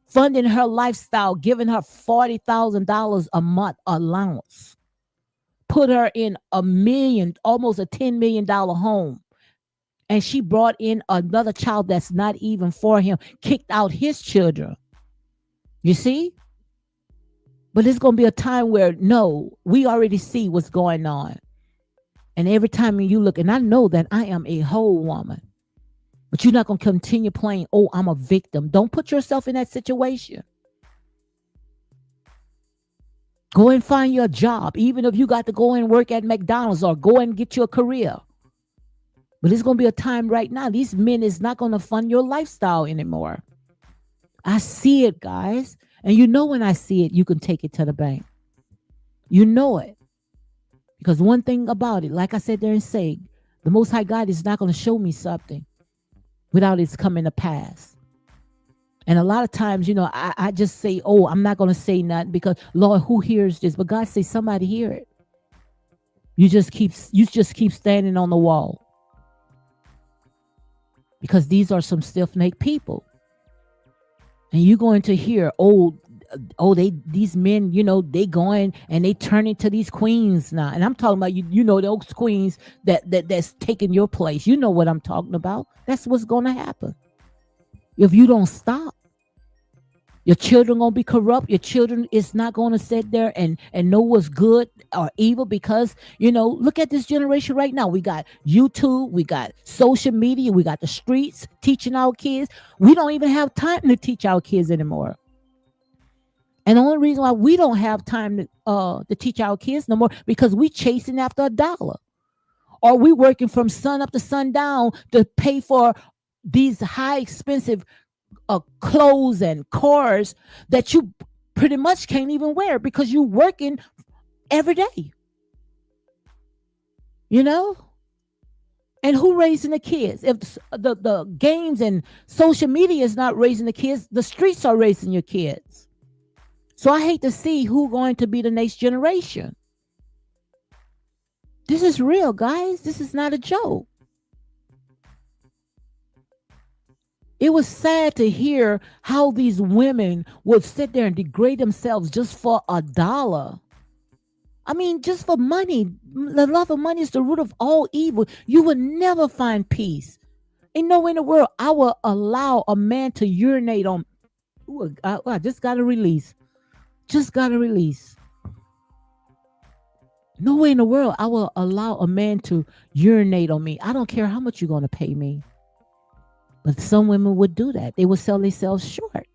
A: funding her lifestyle, giving her $40,000 a month allowance. Put her in almost a $10 million home. And she brought in another child that's not even for him, kicked out his children. You see? But it's going to be a time where, no, we already see what's going on. And every time you look, and I know that I am a whole woman, but you're not going to continue playing, oh, I'm a victim. Don't put yourself in that situation. Go and find your job, even if you got to go and work at McDonald's or go and get your career. But it's going to be a time right now. These men is not going to fund your lifestyle anymore. I see it, guys. And when I see it, you can take it to the bank. You know it. Because one thing about it, like I said there and say, the Most High God is not going to show me something without it's coming to pass. And a lot of times, I just say, oh, I'm not going to say nothing because, Lord, who hears this? But God say, somebody hear it. You just keep standing on the wall. Because these are some stiff-necked people. And you're going to hear, these men, they going and they turn into these queens now. And I'm talking about those queens that's taking your place. You know what I'm talking about. That's what's going to happen if you don't stop. Your children gonna be corrupt. Your children is not gonna sit there and know what's good or evil, because look at this generation right now. We got YouTube, we got social media, we got the streets teaching our kids. We don't even have time to teach our kids anymore. And the only reason why we don't have time to teach our kids no more, because we chasing after a dollar, or we working from sun up to sundown to pay for these high expensive clothes and cars that you pretty much can't even wear because you're working every day. And who raising the kids? If the games and social media is not raising the kids, the streets are raising your kids. So I hate to see who going to be the next generation. This is real, guys. This is not a joke. It was sad to hear how these women would sit there and degrade themselves just for a dollar. I mean, just for money. The love of money is the root of all evil. You will never find peace. Ain't no way in the world I will allow a man to urinate on. Ooh, I just got to release. Just got to release. No way in the world I will allow a man to urinate on me. I don't care how much you're going to pay me. But some women would do that. They would sell themselves short.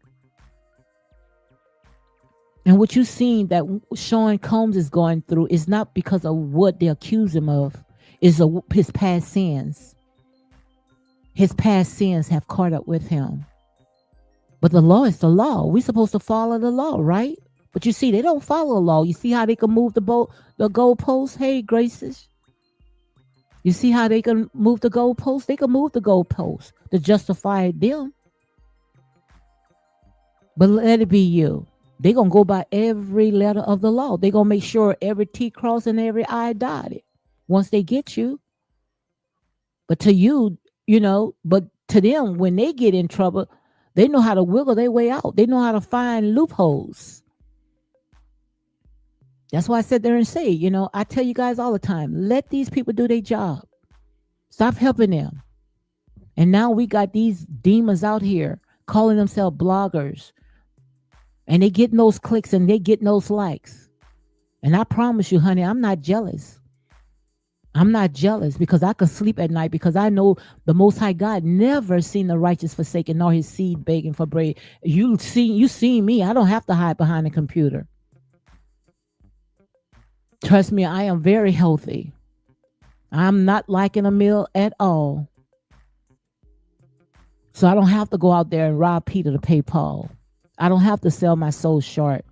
A: And what you've seen that Sean Combs is going through is not because of what they accuse him of. It's his past sins. His past sins have caught up with him. But the law is the law. We're supposed to follow the law, right? But you see, they don't follow the law. You see how they can move the goalposts? Hey, Graces. You see how they can move the goalposts? They can move the goalposts to justify them. But let it be you. They're going to go by every letter of the law. They're going to make sure every T crossed and every I dotted once they get you. But to you, but to them, when they get in trouble, they know how to wiggle their way out. They know how to find loopholes. That's why I sit there and say, I tell you guys all the time, let these people do their job. Stop helping them. And now we got these demons out here calling themselves bloggers. And they getting those clicks and they getting those likes. And I promise you, honey, I'm not jealous. I'm not jealous because I can sleep at night because I know the Most High God never seen the righteous forsaken nor his seed begging for bread. You see me. I don't have to hide behind a computer. Trust me, I am very healthy. I'm not liking a meal at all. So I don't have to go out there and rob Peter to pay Paul. I don't have to sell my soul short.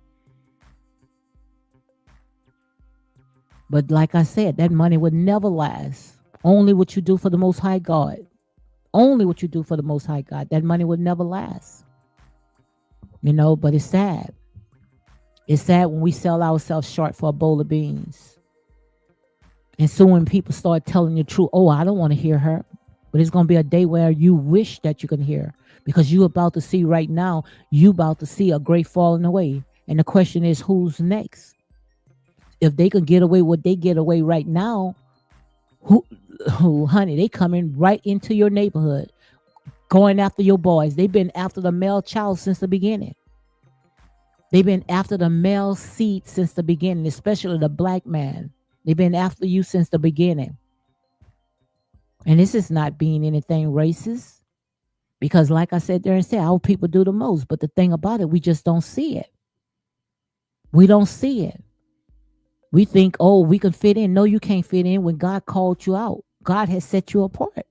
A: But like I said, that money would never last. Only what you do for the Most High God. Only what you do for the Most High God. That money would never last. But it's sad. It's sad when we sell ourselves short for a bowl of beans. And so when people start telling the truth, I don't want to hear her. But it's going to be a day where you wish that you can hear. Because you're about to see right now, you about to see a great falling away. And the question is, who's next? If they can get away what they get away right now, who honey, they coming right into your neighborhood, going after your boys. They've been after the male child since the beginning. They've been after the male seed since the beginning, especially the black man. They've been after you since the beginning. And this is not being anything racist. Because like I said there and said, our people do the most. But the thing about it, we just don't see it. We don't see it. We think, we can fit in. No, you can't fit in when God called you out. God has set you apart.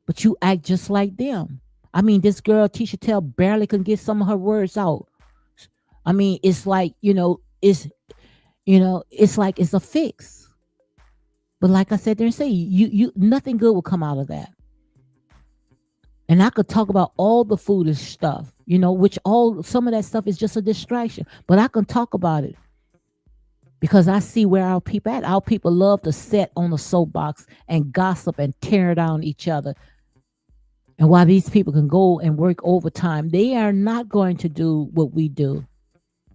A: But you act just like them. I mean, this girl, Tisha Tell, barely can get some of her words out. I mean, it's like, it's like it's a fix. But like I said there and say, you nothing good will come out of that. And I could talk about all the foolish stuff, which some of that stuff is just a distraction. But I can talk about it Because I see where our people at. Our people love to sit on the soapbox and gossip and tear down each other. And while these people can go and work overtime, they are not going to do what we do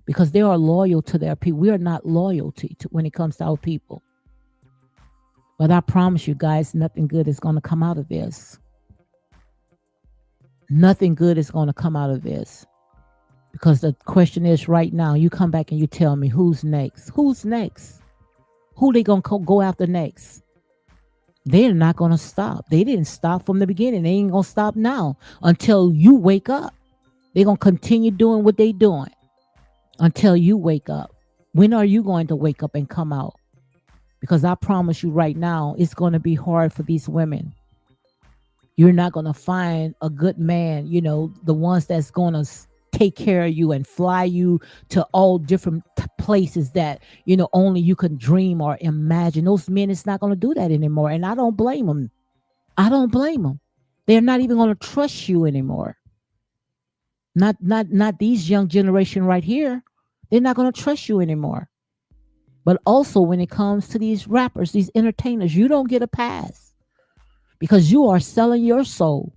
A: because they are loyal to their people. We are not loyal to when it comes to our people. But I promise you guys, nothing good is going to come out of this. Nothing good is going to come out of this. Because the question is right now, you come back and you tell me who's next? Who's next? Who they going to go after next? They're not going to stop. They didn't stop from the beginning. They ain't going to stop now until you wake up. They're going to continue doing what they're doing until you wake up. When are you going to wake up and come out? Because I promise you right now, it's going to be hard for these women. You're not going to find a good man, the ones that's going to take care of you and fly you to all different places that, only you can dream or imagine. Those men is not going to do that anymore. And I don't blame them. I don't blame them. They're not even going to trust you anymore. Not these young generation right here. They're not going to trust you anymore. But also when it comes to these rappers, these entertainers, you don't get a pass because you are selling your soul.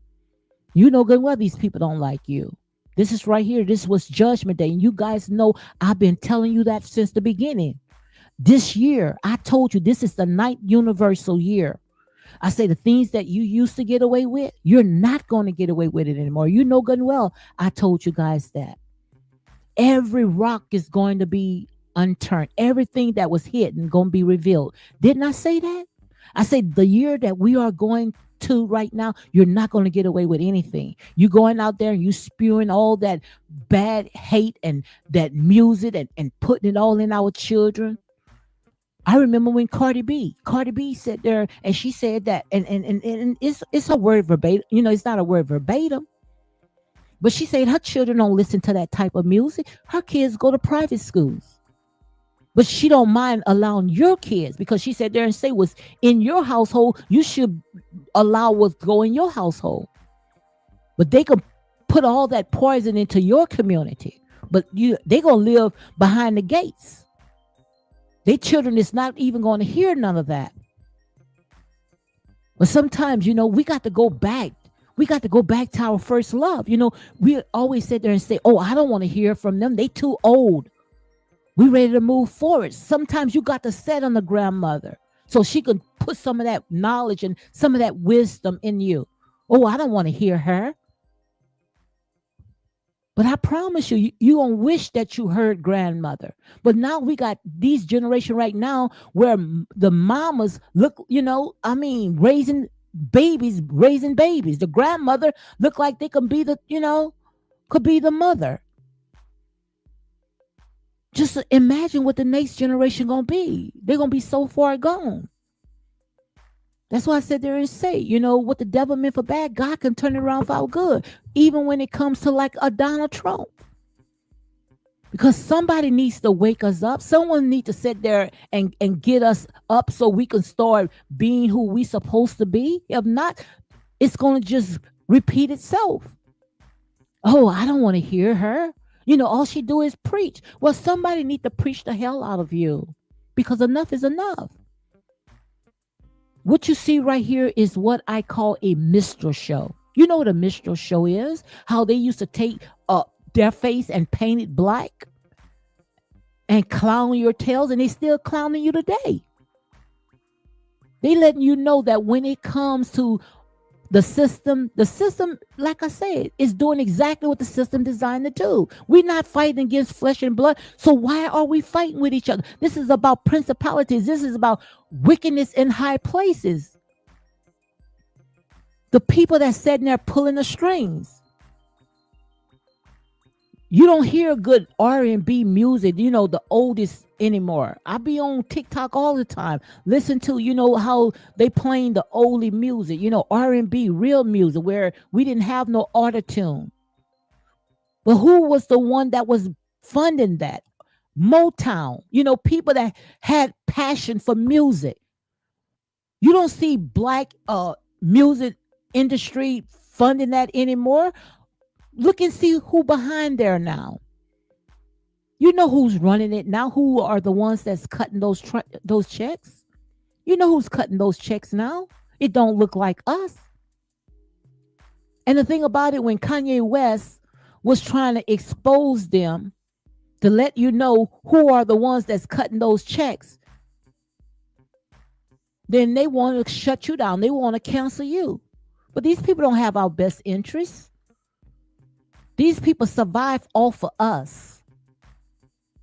A: You know good well these people don't like you. This is right here. This was Judgment Day. And you guys know I've been telling you that since the beginning. This year, I told you this is the 9th universal year. I say the things that you used to get away with, you're not going to get away with it anymore. You know good and well, I told you guys that. Every rock is going to be unturned. Everything that was hidden going to be revealed. Didn't I say that? I said the year that we are going to right now, you're not going to get away with anything. You going out there and you spewing all that bad hate and that music and putting it all in our children. I remember when Cardi B sat there and she said that, and it's a word verbatim. It's not a word verbatim, but she said her children don't listen to that type of music. Her kids go to private schools. But she don't mind allowing your kids, because she said there and say what's in your household, you should allow what's go in your household. But they can put all that poison into your community. But they gonna live behind the gates. Their children is not even going to hear none of that. But sometimes, we got to go back. We got to go back to our first love. We always sit there and say, oh, I don't want to hear from them. They too old. We ready to move forward. Sometimes you got to set on the grandmother so she can put some of that knowledge and some of that wisdom in you. Oh, I don't want to hear her. But I promise you, you gonna wish that you heard grandmother. But now we got these generation right now where the mamas look, raising babies. The grandmother look like they can be could be the mother. Just imagine what the next generation gonna be. They're gonna be so far gone. That's why I said there and say, what the devil meant for bad, God can turn it around for our good. Even when it comes to like a Donald Trump. Because somebody needs to wake us up. Someone needs to sit there and get us up so we can start being who we supposed to be. If not, it's going to just repeat itself. Oh, I don't want to hear her. All she do is preach. Well, somebody need to preach the hell out of you, because enough is enough. What you see right here is what I call a minstrel show. You know what a minstrel show is? How they used to take their face and paint it black and clown your tails, and they still clowning you today. They letting you know that when it comes to the system, like I said, is doing exactly what the system designed to do. We're not fighting against flesh and blood. So why are we fighting with each other? This is about principalities. This is about wickedness in high places. The people that's sitting there pulling the strings. You don't hear good R&B music, the oldest anymore. I be on TikTok all the time. Listen to, how they playing the oldie music, R&B, real music, where we didn't have no auto-tune. But who was the one that was funding that? Motown, people that had passion for music. You don't see black music industry funding that anymore. Look and see who behind there now. You know who's running it now? Who are the ones that's cutting those checks? You know who's cutting those checks now? It don't look like us. And the thing about it, when Kanye West was trying to expose them to let you know who are the ones that's cutting those checks, then they want to shut you down. They want to cancel you. But these people don't have our best interests. These people survive off of us.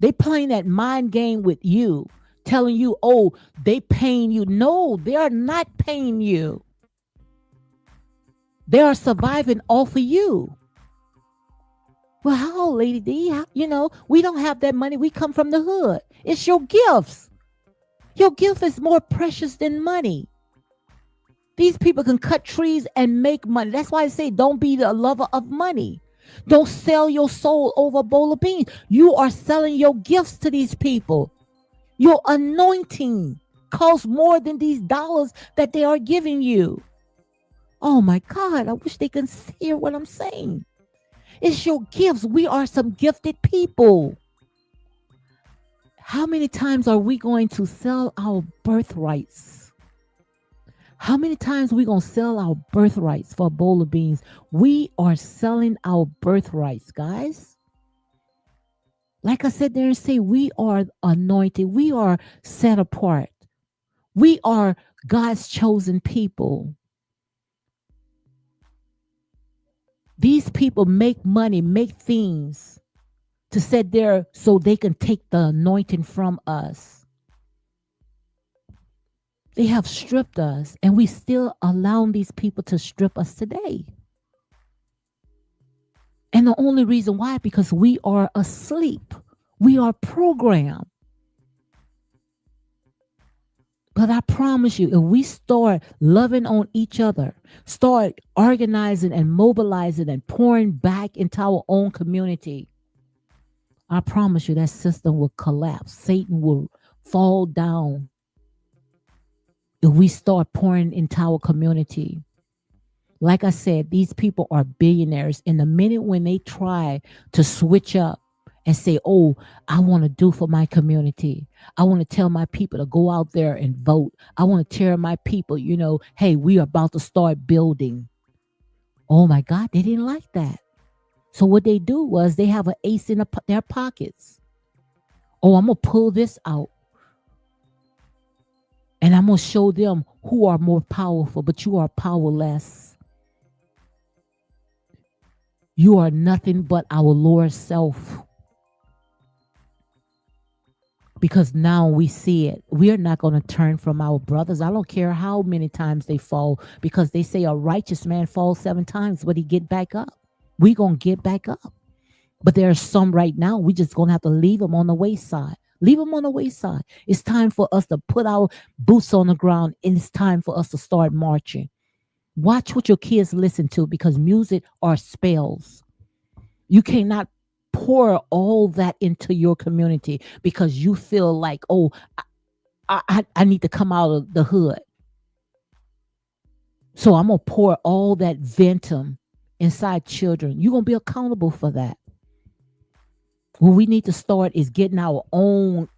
A: They playing that mind game with you, telling you, oh, they paying you. No, they are not paying you. They are surviving off of you. Well, how, Lady D? We don't have that money. We come from the hood. It's your gifts. Your gift is more precious than money. These people can cut trees and make money. That's why I say don't be the lover of money. Don't sell your soul over a bowl of beans. You are selling your gifts to these people. Your anointing costs more than these dollars that they are giving you. Oh my God, I wish they can hear what I'm saying. It's your gifts. We are some gifted people. How many times are we going to sell our birthrights? How many times are we going to sell our birthrights for a bowl of beans? We are selling our birthrights, guys. Like I said there and say, we are anointed. We are set apart. We are God's chosen people. These people make money, make things to sit there so they can take the anointing from us. They have stripped us, and we still allowing these people to strip us today. And the only reason why, because we are asleep. We are programmed. But I promise you, if we start loving on each other, start organizing and mobilizing and pouring back into our own community, I promise you that system will collapse. Satan will fall down if we start pouring into our community. Like I said, these people are billionaires. And the minute when they try to switch up and say, oh, I want to do for my community. I want to tell my people to go out there and vote. I want to tell my people, hey, we are about to start building. Oh my God, they didn't like that. So what they do was they have an ace in their pockets. Oh, I'm going to pull this out. And I'm going to show them who are more powerful, but you are powerless. You are nothing but our Lord's self. Because now we see it. We are not going to turn from our brothers. I don't care how many times they fall, because they say a righteous man falls 7 times, but he get back up. We going to get back up. But there are some right now, we just going to have to leave them on the wayside. Leave them on the wayside. It's time for us to put our boots on the ground, and it's time for us to start marching. Watch what your kids listen to, because music are spells. You cannot pour all that into your community because you feel like, oh, I need to come out of the hood. So I'm going to pour all that ventum inside children. You're going to be accountable for that. What we need to start is getting our own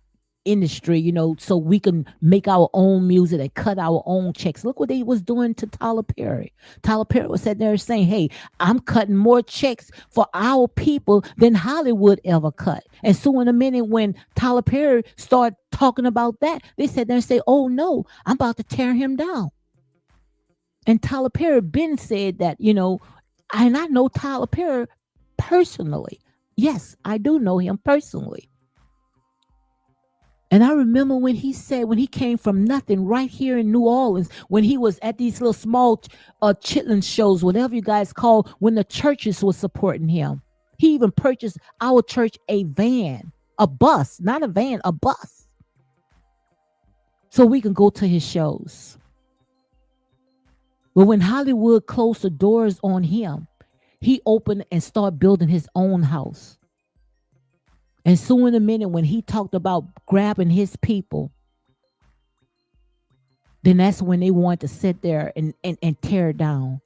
A: industry, so we can make our own music and cut our own checks. Look what they was doing to Tyler Perry. Tyler Perry was sitting there saying, hey, I'm cutting more checks for our people than Hollywood ever cut. And so in a minute when Tyler Perry started talking about that, they sat there and say, oh no, I'm about to tear him down. And Tyler Perry been said that, and I know Tyler Perry personally. Yes, I do know him personally. And I remember when he said, when he came from nothing right here in New Orleans, when he was at these little small chitlin shows, whatever you guys call, when the churches were supporting him. He even purchased our church a van, a bus, not a van, a bus, so we can go to his shows. But when Hollywood closed the doors on him, he opened and started building his own house. And so in a minute when he talked about grabbing his people, then that's when they wanted to sit there and tear down.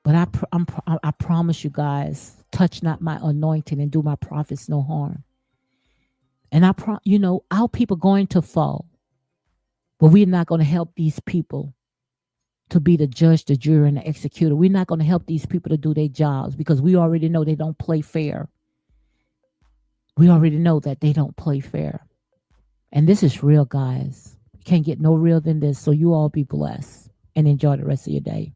A: But I promise you guys, touch not my anointing and do my prophets no harm. And our people going to fall, but we're not going to help these people to be the judge, the jury, and the executor. We're not going to help these people to do their jobs because we already know they don't play fair. We already know that they don't play fair. And this is real, guys. You can't get no real than this. So you all be blessed and enjoy the rest of your day.